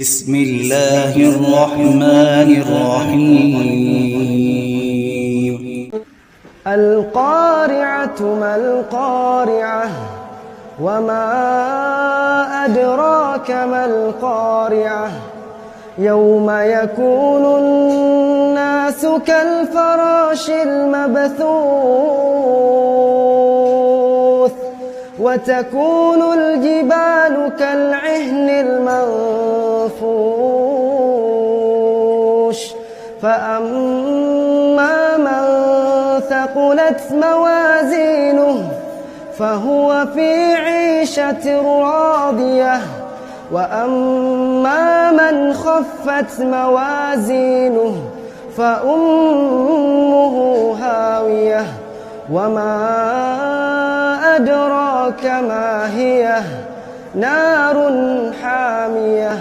بسم الله الرحمن الرحيم. القارعة ما القارعة وما أدراك ما القارعة يوم يكون الناس كالفراش المبثوث وتكون الجبال كالعهن المنفوش فأما من ثقلت موازينه فهو في عيشة راضية وأما من خفت موازينه فأمه هاوية وما أدراك ما هي نار حامية